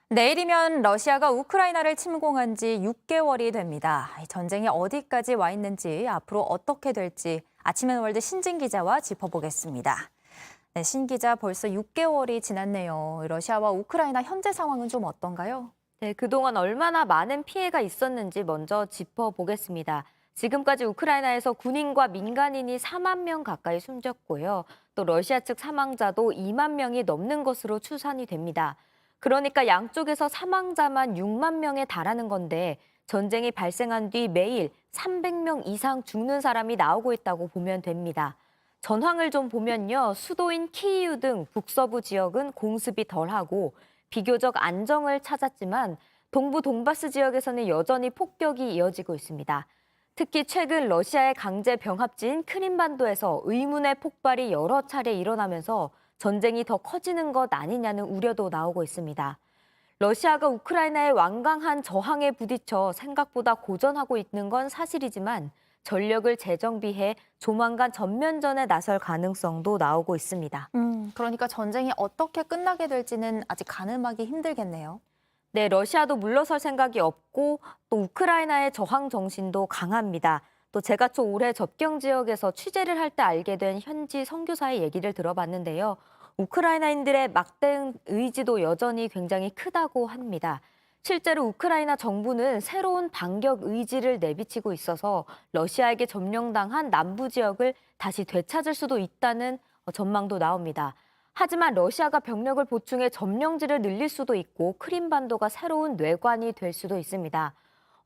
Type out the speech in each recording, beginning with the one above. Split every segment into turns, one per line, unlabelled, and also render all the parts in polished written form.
내일이면 러시아가 우크라이나를 침공한 지 6개월이 됩니다. 전쟁이 어디까지 와 있는지, 앞으로 어떻게 될지 아침엔 월드 신진 기자와 짚어보겠습니다. 네, 신 기자, 벌써 6개월이 지났네요. 러시아와 우크라이나 현재 상황은 좀 어떤가요?
네, 그동안 얼마나 많은 피해가 있었는지 먼저 짚어보겠습니다. 지금까지 우크라이나에서 군인과 민간인이 4만 명 가까이 숨졌고요. 또 러시아 측 사망자도 2만 명이 넘는 것으로 추산이 됩니다. 그러니까 양쪽에서 사망자만 6만 명에 달하는 건데 전쟁이 발생한 뒤 매일 300명 이상 죽는 사람이 나오고 있다고 보면 됩니다. 전황을 좀 보면요. 수도인 키이우 등 북서부 지역은 공습이 덜하고 비교적 안정을 찾았지만 동부 돈바스 지역에서는 여전히 폭격이 이어지고 있습니다. 특히 최근 러시아의 강제 병합지인 크림반도에서 의문의 폭발이 여러 차례 일어나면서 전쟁이 더 커지는 것 아니냐는 우려도 나오고 있습니다. 러시아가 우크라이나의 완강한 저항에 부딪혀 생각보다 고전하고 있는 건 사실이지만 전력을 재정비해 조만간 전면전에 나설 가능성도 나오고 있습니다.
그러니까 전쟁이 어떻게 끝나게 될지는 아직 가늠하기 힘들겠네요.
네, 러시아도 물러설 생각이 없고 또 우크라이나의 저항 정신도 강합니다. 또 제가 또 올해 접경 지역에서 취재를 할 때 알게 된 현지 선교사의 얘기를 들어봤는데요. 우크라이나인들의 막대응 의지도 여전히 굉장히 크다고 합니다. 실제로 우크라이나 정부는 새로운 반격 의지를 내비치고 있어서 러시아에게 점령당한 남부 지역을 다시 되찾을 수도 있다는 전망도 나옵니다. 하지만 러시아가 병력을 보충해 점령지를 늘릴 수도 있고 크림반도가 새로운 뇌관이 될 수도 있습니다.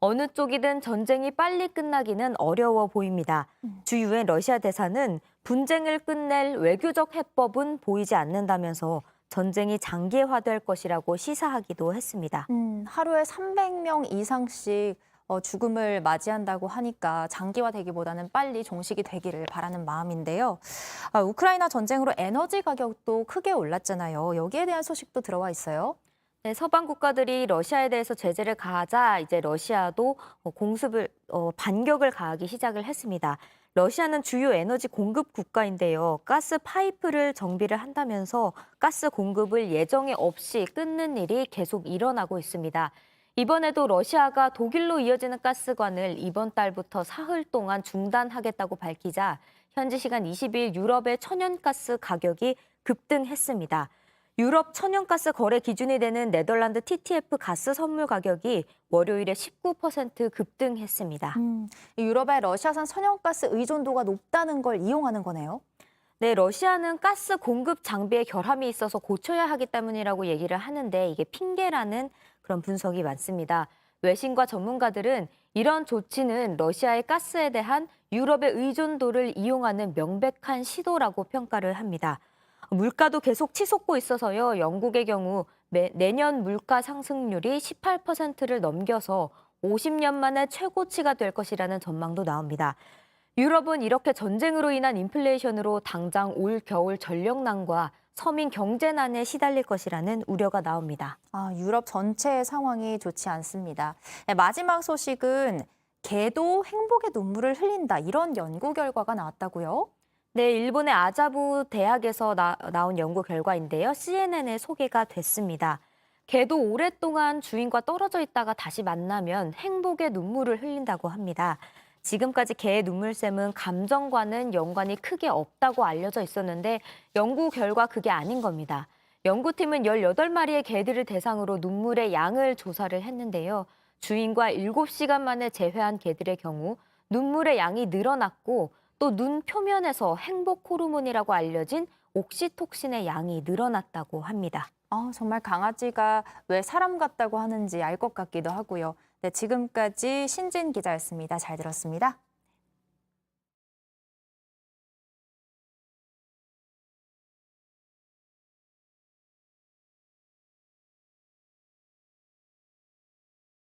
어느 쪽이든 전쟁이 빨리 끝나기는 어려워 보입니다. 주 유엔 러시아 대사는 분쟁을 끝낼 외교적 해법은 보이지 않는다면서 전쟁이 장기화될 것이라고 시사하기도 했습니다.
하루에 300명 이상씩 죽음을 맞이한다고 하니까 장기화되기보다는 빨리 종식이 되기를 바라는 마음인데요. 우크라이나 전쟁으로 에너지 가격도 크게 올랐잖아요. 여기에 대한 소식도 들어와 있어요.
네, 서방 국가들이 러시아에 대해서 제재를 가하자 이제 러시아도 반격을 가하기 시작을 했습니다. 러시아는 주요 에너지 공급 국가인데요. 가스 파이프를 정비를 한다면서 가스 공급을 예정에 없이 끊는 일이 계속 일어나고 있습니다. 이번에도 러시아가 독일로 이어지는 가스관을 이번 달부터 사흘 동안 중단하겠다고 밝히자 현지 시간 20일 유럽의 천연가스 가격이 급등했습니다. 유럽 천연가스 거래 기준이 되는 네덜란드 TTF 가스 선물 가격이 월요일에 19% 급등했습니다.
유럽의 러시아산 천연가스 의존도가 높다는 걸 이용하는 거네요.
네, 러시아는 가스 공급 장비에 결함이 있어서 고쳐야 하기 때문이라고 얘기를 하는데 이게 핑계라는 그런 분석이 많습니다. 외신과 전문가들은 이런 조치는 러시아의 가스에 대한 유럽의 의존도를 이용하는 명백한 시도라고 평가를 합니다. 물가도 계속 치솟고 있어서요. 영국의 경우 내년 물가 상승률이 18%를 넘겨서 50년 만에 최고치가 될 것이라는 전망도 나옵니다. 유럽은 이렇게 전쟁으로 인한 인플레이션으로 당장 올 겨울 전력난과 서민 경제난에 시달릴 것이라는 우려가 나옵니다.
유럽 전체의 상황이 좋지 않습니다. 네, 마지막 소식은 개도 행복의 눈물을 흘린다. 이런 연구 결과가 나왔다고요?
네, 일본의 아자부 대학에서 나온 연구 결과인데요. CNN에 소개가 됐습니다. 개도 오랫동안 주인과 떨어져 있다가 다시 만나면 행복의 눈물을 흘린다고 합니다. 지금까지 개의 눈물샘은 감정과는 연관이 크게 없다고 알려져 있었는데 연구 결과 그게 아닌 겁니다. 연구팀은 18마리의 개들을 대상으로 눈물의 양을 조사를 했는데요. 주인과 7시간 만에 재회한 개들의 경우 눈물의 양이 늘어났고 또 눈 표면에서 행복 호르몬이라고 알려진 옥시톡신의 양이 늘어났다고 합니다.
정말 강아지가 왜 사람 같다고 하는지 알 것 같기도 하고요. 네, 지금까지 신진 기자였습니다. 잘 들었습니다.